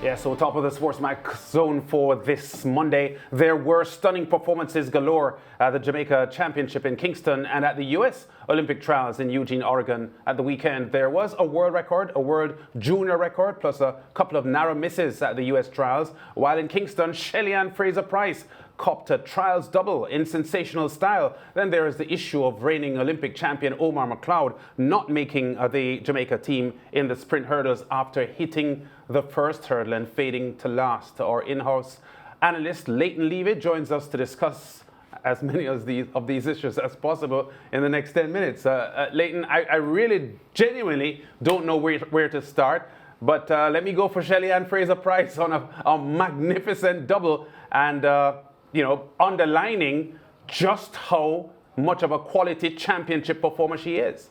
Yeah, so top of the SportsMax Zone for this Monday. There were stunning performances galore at the Jamaica Championship in Kingston and at the US Olympic Trials in Eugene, Oregon at the weekend. There was a world record, a world junior record, plus a couple of narrow misses at the US Trials. While in Kingston, Shelly and Fraser-Pryce copped a trials double in sensational style. Then there is the issue of reigning Olympic champion Omar Mcleod not making the Jamaica team in the sprint hurdles after hitting the first hurdle and fading to last. Our in-house analyst Leighton Levy joins us to discuss as many of these issues as possible in the next 10 minutes. Leighton, I really genuinely don't know where to start, but let me go for Shelly and Fraser-Pryce on a magnificent double and underlining just how much of a quality championship performer she is.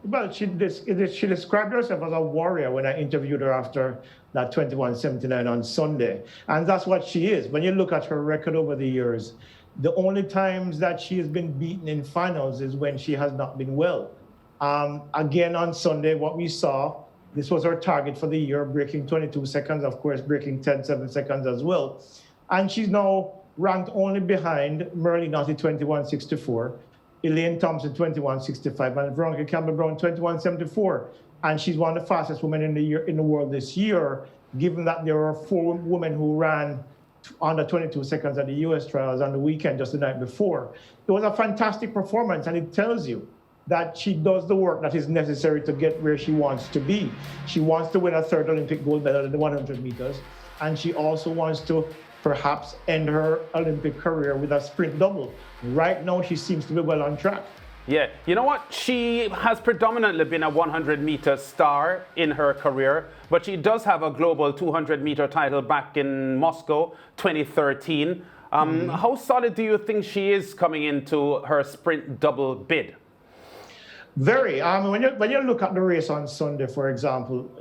Well, she described herself as a warrior when I interviewed her after that 21.79 on Sunday. And that's what she is. When you look at her record over the years, the only times that she has been beaten in finals is when she has not been well. Again, on Sunday, what we saw, this was her target for the year, breaking 22 seconds, of course, breaking 10.7 seconds as well. And she's now ranked only behind Merle Naughty 21.64, Elaine Thompson 21.65, and Veronica Campbell-Brown 21.74. And she's one of the fastest women in the world this year, given that there were 4 women who ran under 22 seconds at the US trials on the weekend just the night before. It was a fantastic performance, and it tells you that she does the work that is necessary to get where she wants to be. She wants to win a 3rd Olympic gold medal in the 100 meters, and she also wants to perhaps end her Olympic career with a sprint double. Right now, she seems to be well on track. Yeah, you know what? She has predominantly been a 100-meter star in her career, but she does have a global 200-meter title back in Moscow, 2013. How solid do you think she is coming into her sprint double bid? Very. When you look at the race on Sunday, for example,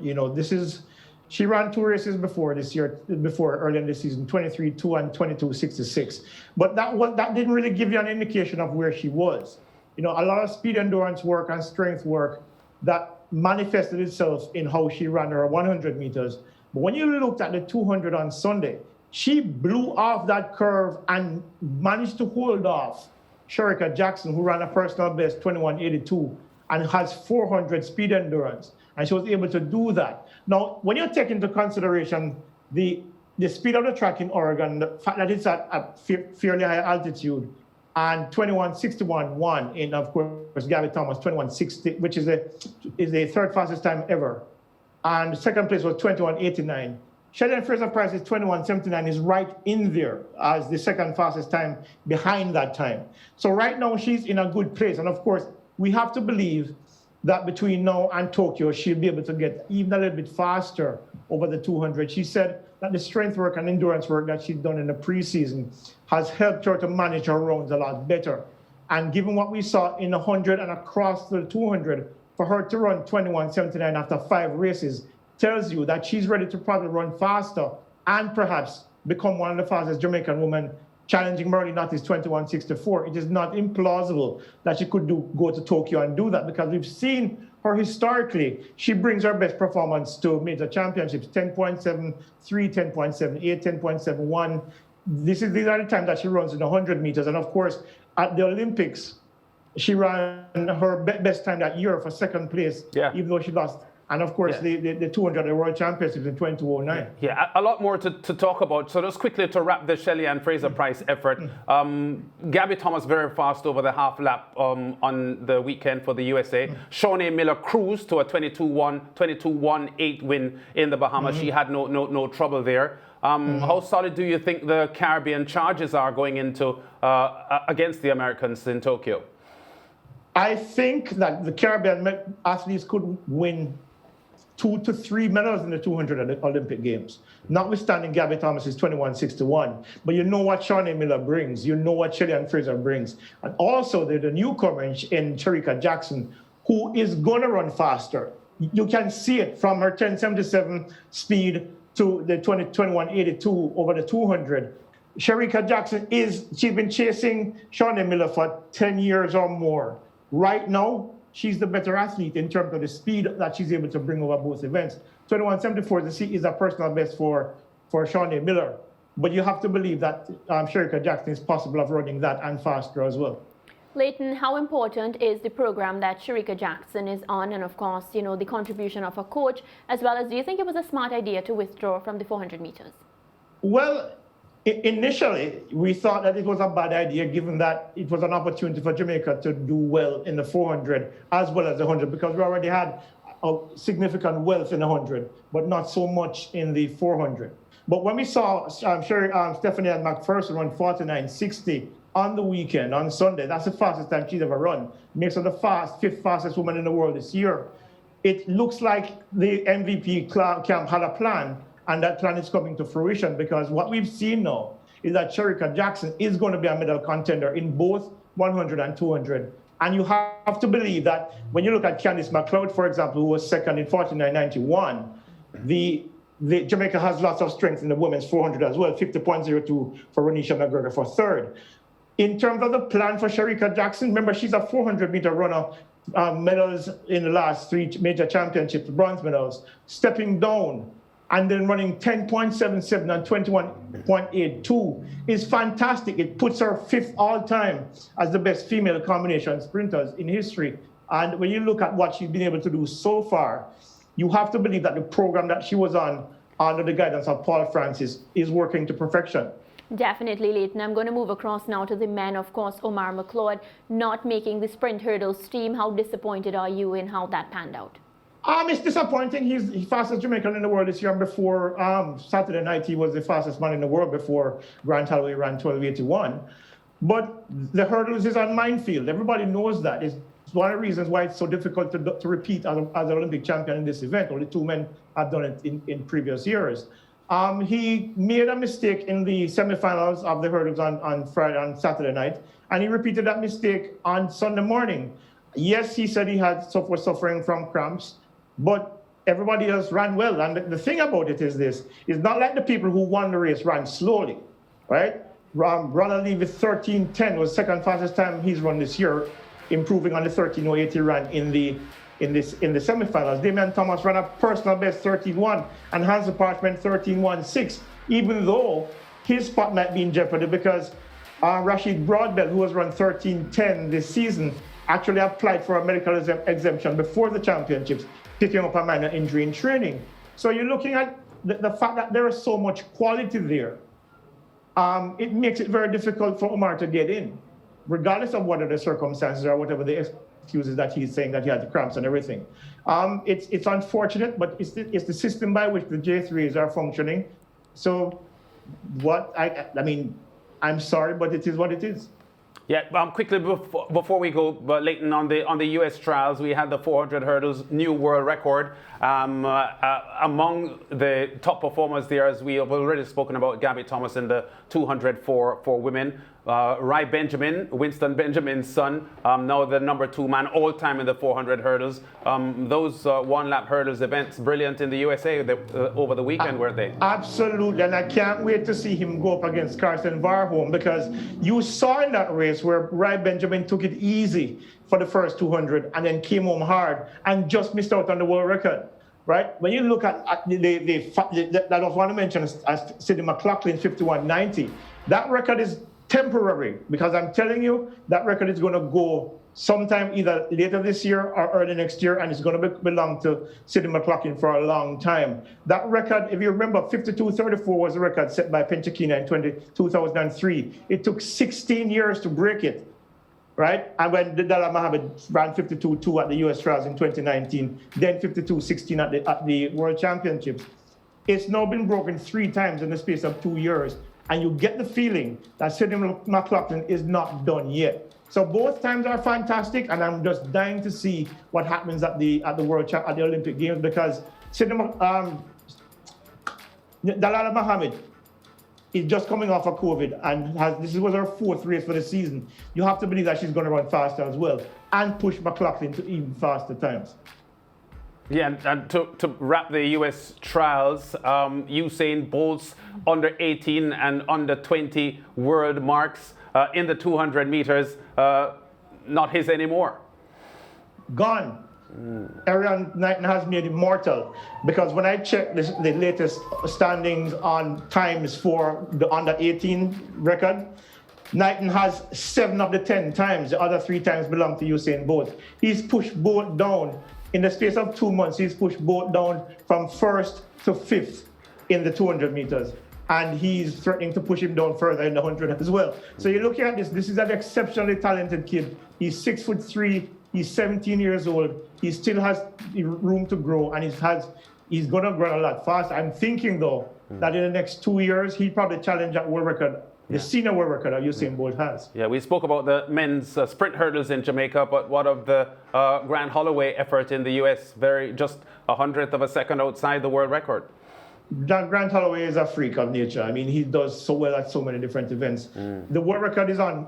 she ran 2 races before early in the season, 23.2 and 22.66. But that didn't really give you an indication of where she was. A lot of speed endurance work and strength work that manifested itself in how she ran her 100 meters. But when you looked at the 200 on Sunday, she blew off that curve and managed to hold off Shericka Jackson, who ran a personal best 21.82 and has 400 speed endurance. And she was able to do that. Now, when you take into consideration the speed of the track in Oregon, the fact that it's at a fairly high altitude, and 21.61.1 in, of course, Gabby Thomas, 21.60, which is the 3rd fastest time ever. And the 2nd place was 21.89. Shelly and Fraser-Pryce's 21.79 is right in there as the 2nd fastest time behind that time. So right now, she's in a good place. And of course, we have to believe that between now and Tokyo, she'll be able to get even a little bit faster over the 200. She said that the strength work and endurance work that she's done in the preseason has helped her to manage her rounds a lot better. And given what we saw in the 100 and across the 200, for her to run 21.79 after 5 races tells you that she's ready to probably run faster and perhaps become one of the fastest Jamaican women, challenging Merle Naughty's 21.64. It is not implausible that she could go to Tokyo and do that, because we've seen her historically. She brings her best performance to major championships, 10.73, 10.78, 10.71. These are the times that she runs in the 100 meters. And of course, at the Olympics, she ran her best time that year for 2nd place, even though she lost. And of course, the 200 the World Championships in 2009. Yeah, a lot more to talk about. So just quickly to wrap the Shelly and Fraser-Pryce effort. Gabby Thomas very fast over the half lap on the weekend for the USA. Shawnee Miller cruised to a 22.18 win in the Bahamas. She had no trouble there. How solid do you think the Caribbean charges are going into against the Americans in Tokyo? I think that the Caribbean athletes could win 2 to 3 medals in the 200 at the Olympic Games, notwithstanding Gabby Thomas's 21.61. But you know what Shawnee Miller brings. You know what Shelly and Fraser brings. And also the newcomer in Shericka Jackson, who is going to run faster. You can see it from her 10.77 speed to the 21.82 over the 200. Shericka Jackson she's been chasing Shawnee Miller for 10 years or more. Right now, she's the better athlete in terms of the speed that she's able to bring over both events. 21.74 is a personal best for Shawnee Miller. But you have to believe that Shericka Jackson is possible of running that and faster as well. Leighton, how important is the program that Shericka Jackson is on, and of course, you know, the contribution of a coach, as well as do you think it was a smart idea to withdraw from the 400 meters? Well, initially, we thought that it was a bad idea, given that it was an opportunity for Jamaica to do well in the 400 as well as the 100, because we already had a significant wealth in the 100, but not so much in the 400. But when we saw Stephanie McPherson run 49.60 on the weekend, on Sunday, that's the fastest time she's ever run. Makes her the fifth fastest woman in the world this year. It looks like the MVP camp had a plan, and that plan is coming to fruition, because what we've seen now is that Shericka Jackson is going to be a medal contender in both 100 and 200. And you have to believe that when you look at Candice McLeod, for example, who was second in 49.91, the Jamaica has lots of strength in the women's 400 as well, 50.02 for Renisha McGregor for third. In terms of the plan for Shericka Jackson, remember, she's a 400-meter runner, medals in the last 3 major championships, bronze medals, stepping down and then running 10.77 and 21.82 is fantastic. It puts her 5th all-time as the best female combination sprinters in history. And when you look at what she's been able to do so far, you have to believe that the program that she was on under the guidance of Paul Francis is working to perfection. Definitely, Leighton. I'm going to move across now to the men. Of course, Omar Mcleod not making the sprint hurdles team. How disappointed are you in how that panned out? It's disappointing. He's the fastest Jamaican in the world this year. And before Saturday night, he was the fastest man in the world before Grant Holloway ran 12.81. But the hurdles is a minefield. Everybody knows that. It's one of the reasons why it's so difficult to repeat as an Olympic champion in this event. Only 2 men have done it in previous years. He made a mistake in the semifinals of the hurdles on Saturday night, and he repeated that mistake on Sunday morning. Yes, he said he was suffering from cramps, but everybody else ran well. And the thing about it is this: it's not like the people who won the race ran slowly, right? Ronald Levy 13.10 was the second fastest time he's run this year, improving on the 13.08 he ran in the semifinals. Damian Thomas ran a personal best 13.1 and Hans Parchment 13.16, even though his spot might be in jeopardy because Rashid Broadbell, who has run 13.10 this season, actually applied for a medical exemption before the championships, picking up a minor injury in training. So you're looking at the fact that there is so much quality there. It makes it very difficult for Omar to get in, regardless of what are the circumstances or whatever the excuses that he's saying that he had the cramps and everything. It's unfortunate, but it's the system by which the J3s are functioning. So I'm sorry, but it is what it is. Yeah, quickly before we go, Leighton, on the US trials, we had the 400 hurdles, new world record. Among the top performers there, as we have already spoken about, Gabby Thomas in the 200 for women. Rai Benjamin, Winston Benjamin's son, now the number 2 man all time in the 400 hurdles. Those one-lap hurdles events, brilliant in the USA over the weekend, weren't they? Absolutely, and I can't wait to see him go up against Carson Varholm, because you saw in that race where Rai Benjamin took it easy for the first 200 and then came home hard and just missed out on the world record. Right? When you look at that I want to mention as Sidney McLoughlin 51.90, that record is temporary, because I'm telling you that record is going to go sometime either later this year or early next year, and it's going to belong to Sidney McLoughlin for a long time. That record, if you remember, 52.34 was the record set by Penchikina in 2003. It took 16 years to break it. Right? And when Dala Mohammed ran 52.2 at the US trials in 2019, then 52.16 at the World Championships, it's now been broken 3 times in the space of 2 years. And you get the feeling that Sidney McLoughlin is not done yet. So both times are fantastic, and I'm just dying to see what happens at the Olympic Games, because Dala Mohammed is just coming off of COVID, and this was her 4th race for the season. You have to believe that she's going to run faster as well and push McLoughlin to even faster times. Yeah, and to wrap the US trials, Usain Bolt's under 18 and under 20 world marks in the 200 meters, not his anymore. gone. Erriyon Knighton has made him mortal, because when I checked the latest standings on times for the under 18 record, Knighton has 7 of the 10 times. The other 3 times belong to Usain Bolt. He's pushed Bolt down in the space of 2 months. He's pushed Bolt down from 1st to 5th in the 200 meters. And he's threatening to push him down further in the 100 as well. So you're looking at this. This is an exceptionally talented kid. He's 6'3". He's 17 years old. He still has room to grow, and he's going to grow a lot fast. I'm thinking, though, that in the next 2 years, he'll probably challenge that world record, the senior world record that Usain Bolt has. Yeah, we spoke about the men's sprint hurdles in Jamaica, but what of the Grand Holloway effort in the US? Just 100th of a second outside the world record. Grant Holloway is a freak of nature. I mean, he does so well at so many different events. The world record is on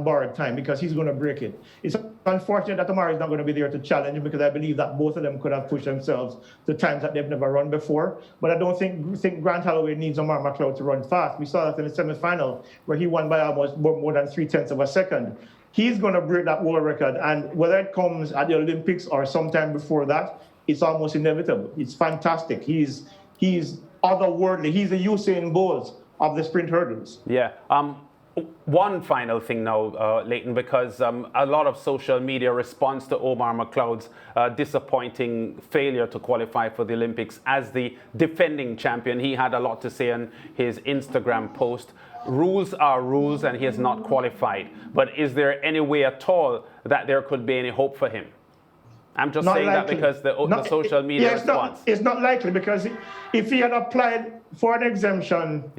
borrowed time, because he's going to break it. It's unfortunate that Omar is not going to be there to challenge, because I believe that both of them could have pushed themselves to times that they've never run before. But I don't think Grant Holloway needs Omar Mcleod to run fast. We saw that in the semi-final, where he won by almost more than 0.3 of a second. He's going to break that world record, and whether it comes at the Olympics or sometime before that, it's almost inevitable. It's fantastic. He's otherworldly. He's the Usain Bolt of the sprint hurdles. Yeah. One final thing now, Leighton, because a lot of social media responds to Omar Mcleod's disappointing failure to qualify for the Olympics as the defending champion. He had a lot to say on his Instagram post. Rules are rules, and he has not qualified. But is there any way at all that there could be any hope for him? I'm just saying that because the social media response. It's not likely, because if he had applied for an exemption,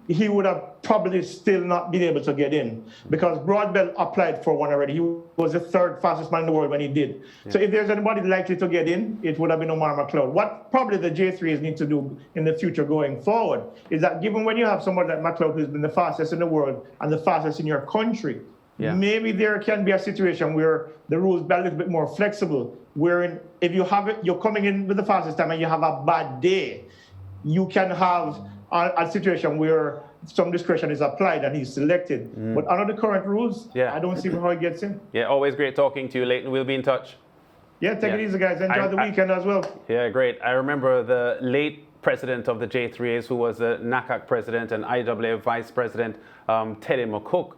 he would have probably still not been able to get in, because Broadbell applied for one already. He was the 3rd fastest man in the world when he did. So if there's anybody likely to get in, it would have been Omar Mcleod. What probably the J3s need to do in the future going forward is that, given when you have someone like Mcleod who's been the fastest in the world and the fastest in your country, maybe there can be a situation where the rules be a little bit more flexible, wherein if you're coming in with the fastest time and you have a bad day, you can have a situation where some discretion is applied and he's selected. But under the current rules, I don't see how he gets in. Yeah, always great talking to you, Leighton. We'll be in touch. Yeah, take it easy, guys. Enjoy the weekend as well. Yeah, great. I remember the late president of the J3As, who was the NACAC president and IWA vice president, Teddy McCook.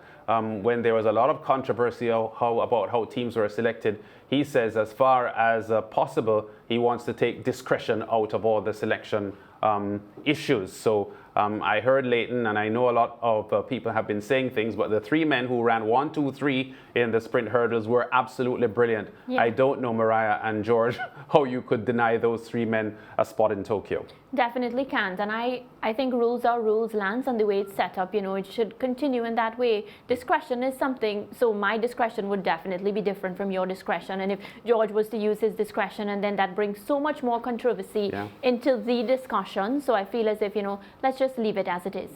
When there was a lot of controversy about how teams were selected, he says as far as possible, he wants to take discretion out of all the selection issues. So I heard Leighton, and I know a lot of people have been saying things, but the 3 men who ran 1, 2, 3 in the sprint hurdles were absolutely brilliant. I don't know, Mariah and George, how you could deny those 3 men a spot in Tokyo. Definitely can't. And I think rules are rules, Lance, and the way it's set up, it should continue in that way. Discretion is something, so my discretion would definitely be different from your discretion. And if George was to use his discretion, and then that brings so much more controversy into the discussion. So I feel as if, let's just leave it as it is.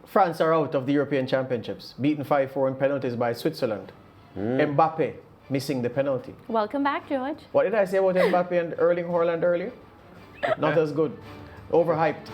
France are out of the European Championships, beaten 5-4 in penalties by Switzerland. Mbappe missing the penalty. Welcome back, George. What did I say about Mbappe and Erling Haaland earlier? Not as good. Overhyped.